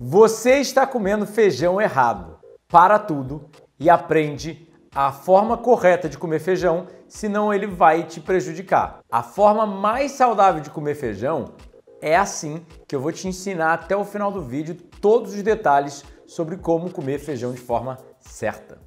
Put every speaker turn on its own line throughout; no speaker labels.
Você está comendo feijão errado. Para tudo e aprende a forma correta de comer feijão, senão ele vai te prejudicar. A forma mais saudável de comer feijão é assim que eu vou te ensinar até o final do vídeo todos os detalhes sobre como comer feijão de forma certa.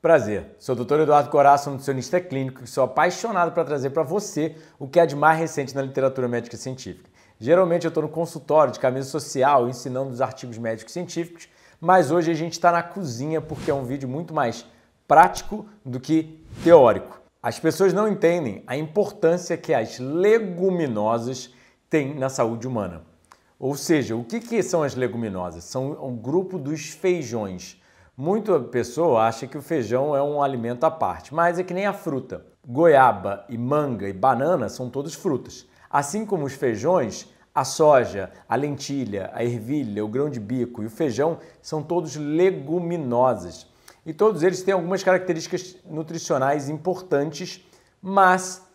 Prazer, sou o Dr. Eduardo Coraça, nutricionista clínico e sou apaixonado para trazer para você o que há de mais recente na literatura médica e científica. Geralmente eu estou no consultório de camisa social ensinando os artigos médicos e científicos, mas hoje a gente está na cozinha porque é um vídeo muito mais prático do que teórico. As pessoas não entendem a importância que as leguminosas têm na saúde humana. Ou seja, o que são as leguminosas? São um grupo dos feijões. Muita pessoa acha que o feijão é um alimento à parte, mas é que nem a fruta. Goiaba e manga e banana são todos frutas. Assim como os feijões, a soja, a lentilha, a ervilha, o grão de bico e o feijão são todos leguminosas. E todos eles têm algumas características nutricionais importantes, mas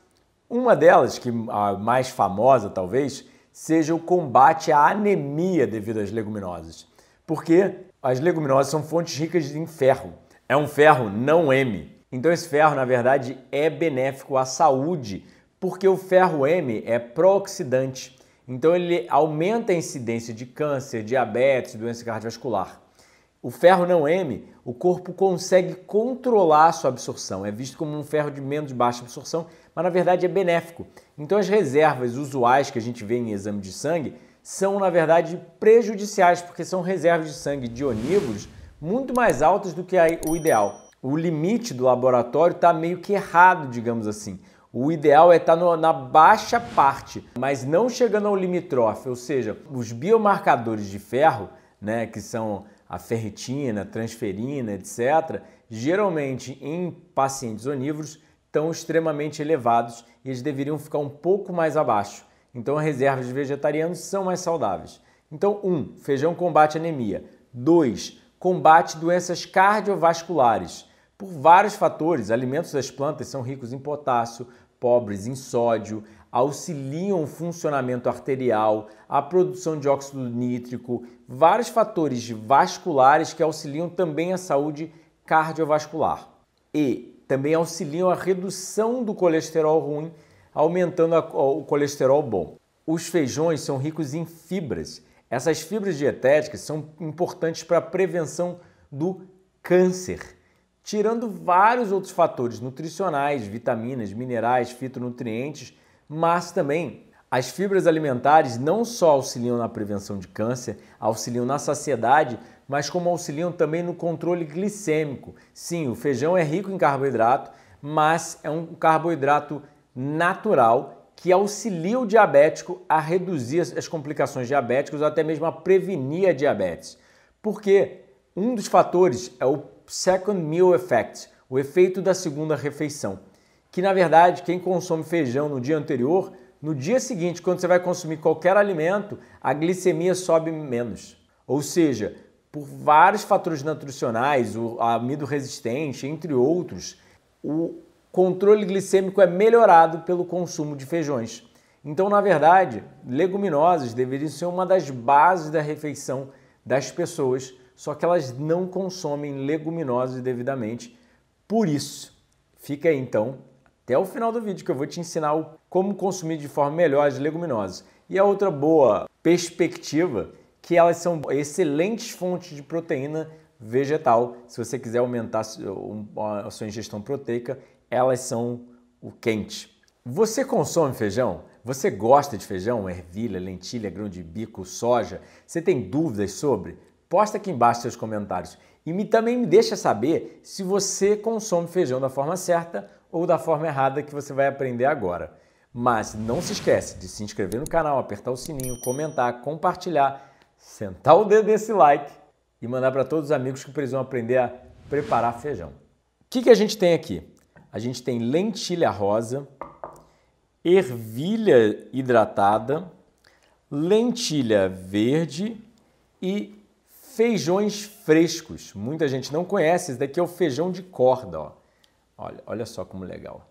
uma delas, que a mais famosa talvez, seja o combate à anemia devido às leguminosas. Porque as leguminosas são fontes ricas em ferro. É um ferro não M. Então esse ferro, na verdade, é benéfico à saúde, porque o ferro M é pró-oxidante. Então ele aumenta a incidência de câncer, diabetes, doença cardiovascular. O ferro não M, o corpo consegue controlar a sua absorção. É visto como um ferro de menos baixa absorção, mas na verdade é benéfico. Então as reservas usuais que a gente vê em exame de sangue são, na verdade, prejudiciais, porque são reservas de sangue de onívoros muito mais altas do que o ideal. O limite do laboratório está meio que errado, digamos assim. O ideal é estar na baixa parte, mas não chegando ao limítrofe, ou seja, os biomarcadores de ferro, né, que são a ferritina, transferina, etc., geralmente em pacientes onívoros estão extremamente elevados e eles deveriam ficar um pouco mais abaixo. Então, as reservas de vegetarianos são mais saudáveis. Então, 1. Feijão combate anemia. 2. Combate doenças cardiovasculares. Por vários fatores, alimentos das plantas são ricos em potássio, pobres em sódio, auxiliam o funcionamento arterial, a produção de óxido nítrico, vários fatores vasculares que auxiliam também a saúde cardiovascular. E também auxiliam a redução do colesterol ruim, aumentando o colesterol bom. Os feijões são ricos em fibras. Essas fibras dietéticas são importantes para a prevenção do câncer, tirando vários outros fatores nutricionais, vitaminas, minerais, fitonutrientes, mas também as fibras alimentares não só auxiliam na prevenção de câncer, auxiliam na saciedade, mas como auxiliam também no controle glicêmico. Sim, o feijão é rico em carboidrato, mas é um carboidrato natural que auxilia o diabético a reduzir as complicações diabéticas ou até mesmo a prevenir a diabetes. Porque um dos fatores é o Second Meal Effect, o efeito da segunda refeição, que na verdade quem consome feijão no dia anterior, no dia seguinte, quando você vai consumir qualquer alimento, a glicemia sobe menos. Ou seja, por vários fatores nutricionais, o amido resistente, entre outros, o controle glicêmico é melhorado pelo consumo de feijões. Então, na verdade, leguminosas deveriam ser uma das bases da refeição das pessoas, só que elas não consomem leguminosas devidamente. Por isso, fica aí então até o final do vídeo que eu vou te ensinar como consumir de forma melhor as leguminosas. E a outra boa perspectiva, que elas são excelentes fontes de proteína vegetal. Se você quiser aumentar a sua ingestão proteica, elas são o quente. Você consome feijão? Você gosta de feijão? Ervilha, lentilha, grão de bico, soja? Você tem dúvidas sobre? Posta aqui embaixo seus comentários. E também me deixa saber se você consome feijão da forma certa ou da forma errada, que você vai aprender agora. Mas não se esquece de se inscrever no canal, apertar o sininho, comentar, compartilhar, sentar o dedo nesse like e mandar para todos os amigos que precisam aprender a preparar feijão. O que a gente tem aqui? A gente tem lentilha rosa, ervilha hidratada, lentilha verde e feijões frescos. Muita gente não conhece, esse daqui é o feijão de corda. Ó. Olha só como legal.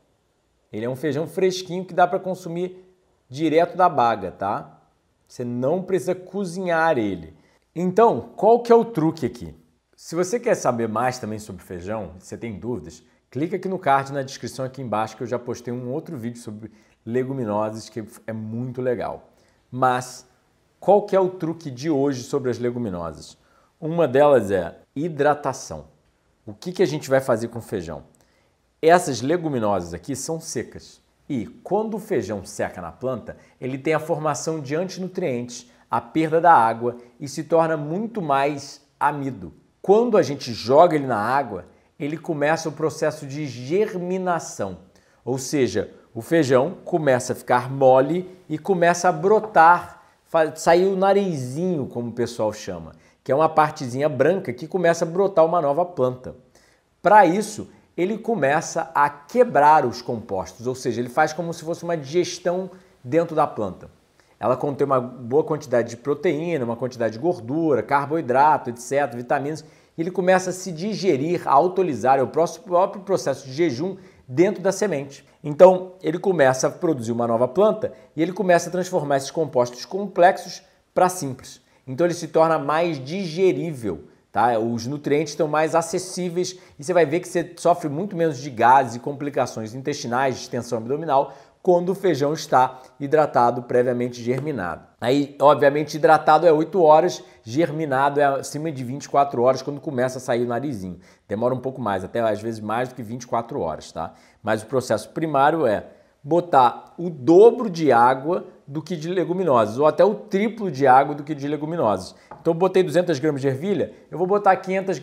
Ele é um feijão fresquinho que dá para consumir direto da baga, tá? Você não precisa cozinhar ele. Então, qual que é o truque aqui? Se você quer saber mais também sobre feijão, se você tem dúvidas, clica aqui no card na descrição aqui embaixo que eu já postei um outro vídeo sobre leguminosas que é muito legal. Mas qual que é o truque de hoje sobre as leguminosas? Uma delas é hidratação. O que a gente vai fazer com feijão? Essas leguminosas aqui são secas. E quando o feijão seca na planta, ele tem a formação de antinutrientes, a perda da água e se torna muito mais amido. Quando a gente joga ele na água, ele começa o processo de germinação. Ou seja, o feijão começa a ficar mole e começa a brotar, sair o narizinho, como o pessoal chama, que é uma partezinha branca que começa a brotar uma nova planta. Para isso, ele começa a quebrar os compostos, ou seja, ele faz como se fosse uma digestão dentro da planta. Ela contém uma boa quantidade de proteína, uma quantidade de gordura, carboidrato, etc., vitaminas, e ele começa a se digerir, a autolizar, é o próprio processo de jejum dentro da semente. Então, ele começa a produzir uma nova planta e ele começa a transformar esses compostos complexos para simples. Então, ele se torna mais digerível. Tá? Os nutrientes estão mais acessíveis e você vai ver que você sofre muito menos de gases e complicações intestinais, de extensão abdominal, quando o feijão está hidratado, previamente germinado. Aí, obviamente, hidratado é 8 horas, germinado é acima de 24 horas quando começa a sair o narizinho. Demora um pouco mais, até às vezes mais do que 24 horas, tá? Mas o processo primário é botar o dobro de água do que de leguminosas, ou até o triplo de água do que de leguminosas. Então, eu botei 200 gramas de ervilha, eu vou botar 500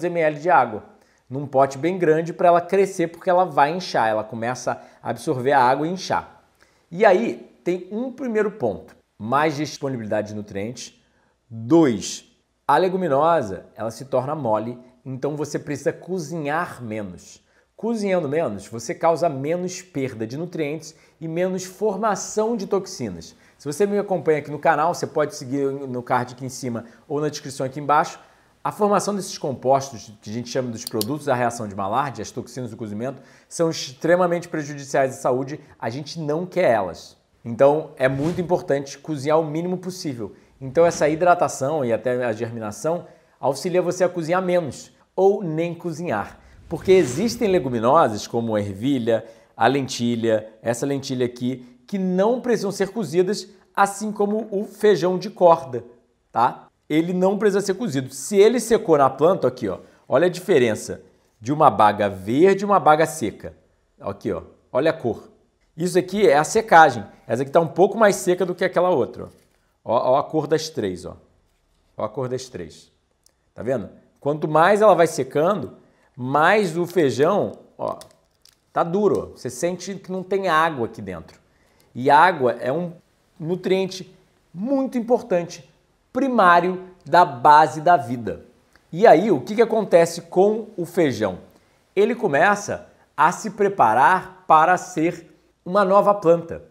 ml de água num pote bem grande para ela crescer, porque ela vai inchar, ela começa a absorver a água e inchar. E aí, tem um primeiro ponto, mais disponibilidade de nutrientes. 2, a leguminosa, ela se torna mole, então você precisa cozinhar menos. Cozinhando menos, você causa menos perda de nutrientes e menos formação de toxinas. Se você me acompanha aqui no canal, você pode seguir no card aqui em cima ou na descrição aqui embaixo. A formação desses compostos, que a gente chama dos produtos da reação de Maillard, as toxinas do cozimento, são extremamente prejudiciais à saúde, a gente não quer elas. Então é muito importante cozinhar o mínimo possível. Então essa hidratação e até a germinação auxilia você a cozinhar menos ou nem cozinhar. Porque existem leguminosas como a ervilha, a lentilha, essa lentilha aqui, que não precisam ser cozidas, assim como o feijão de corda, tá? Ele não precisa ser cozido. Se ele secou na planta, aqui, ó, olha a diferença de uma baga verde e uma baga seca. Aqui, ó, olha a cor. Isso aqui é a secagem. Essa aqui está um pouco mais seca do que aquela outra. Ó a cor das três, ó. Ó a cor das três. Tá vendo? Quanto mais ela vai secando, mais o feijão, ó, tá duro. Ó. Você sente que não tem água aqui dentro. E água é um nutriente muito importante, primário da base da vida. E aí, o que acontece com o feijão? Ele começa a se preparar para ser uma nova planta.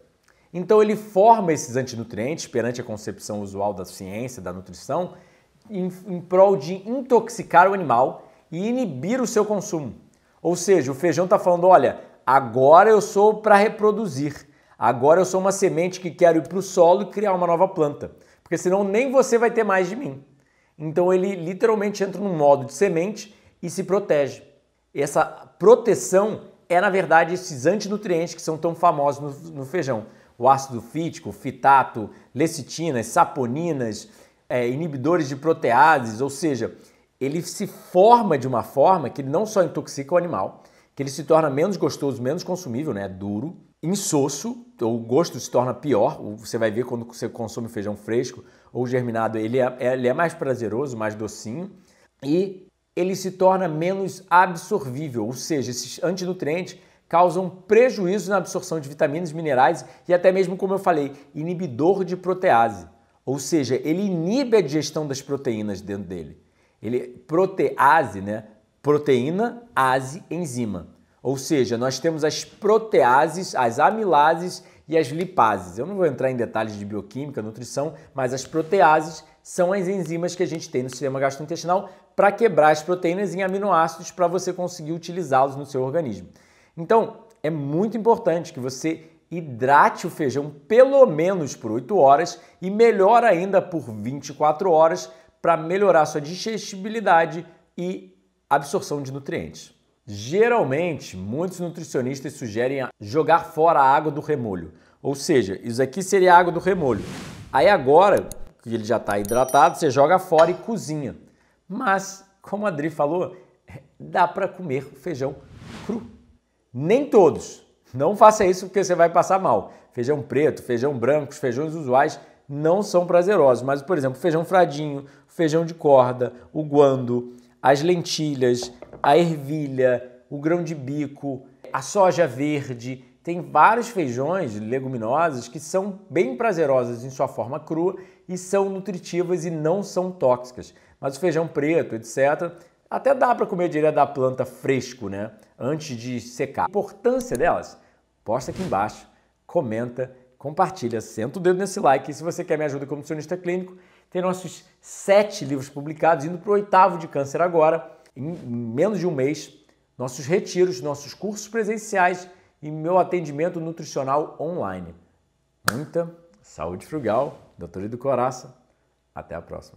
Então, ele forma esses antinutrientes perante a concepção usual da ciência, da nutrição, em prol de intoxicar o animal e inibir o seu consumo. Ou seja, o feijão está falando, olha, agora eu sou para reproduzir, agora eu sou uma semente que quero ir para o solo e criar uma nova planta. Porque senão nem você vai ter mais de mim. Então ele literalmente entra num modo de semente e se protege. Essa proteção é, na verdade, esses antinutrientes que são tão famosos no feijão. O ácido fítico, fitato, lecitina, saponinas, inibidores de proteases, ou seja, ele se forma de uma forma que ele não só intoxica o animal, que ele se torna menos gostoso, menos consumível, né? Duro, insosso, o gosto se torna pior. Você vai ver quando você consome feijão fresco ou germinado, ele é mais prazeroso, mais docinho e ele se torna menos absorvível, ou seja, esses antinutrientes causam prejuízo na absorção de vitaminas, minerais e até mesmo, como eu falei, inibidor de protease, ou seja, ele inibe a digestão das proteínas dentro dele. Protease, né? Proteína, ase, enzima. Ou seja, nós temos as proteases, as amilases e as lipases. Eu não vou entrar em detalhes de bioquímica, nutrição, mas as proteases são as enzimas que a gente tem no sistema gastrointestinal para quebrar as proteínas em aminoácidos para você conseguir utilizá-los no seu organismo. Então, é muito importante que você hidrate o feijão pelo menos por 8 horas e melhor ainda por 24 horas para melhorar sua digestibilidade e absorção de nutrientes. Geralmente, muitos nutricionistas sugerem jogar fora a água do remolho, ou seja, isso aqui seria a água do remolho. Aí agora que ele já está hidratado, você joga fora e cozinha. Mas, como a Adri falou, dá para comer feijão cru. Nem todos. Não faça isso porque você vai passar mal. Feijão preto, feijão branco, os feijões usuais não são prazerosos. Mas, por exemplo, feijão fradinho, feijão de corda, o guando, as lentilhas, a ervilha, o grão de bico, a soja verde. Tem vários feijões leguminosas que são bem prazerosas em sua forma crua e são nutritivas e não são tóxicas. Mas o feijão preto, etc., até dá para comer direto da planta fresco, né? Antes de secar. A importância delas, posta aqui embaixo, comenta, compartilha, senta o dedo nesse like. E se você quer me ajuda como nutricionista clínico, tem nossos 7 livros publicados, indo para o 8º de câncer agora, em menos de um mês, nossos retiros, nossos cursos presenciais e meu atendimento nutricional online. Muita saúde frugal, Dr. Edu Coraça. Até a próxima.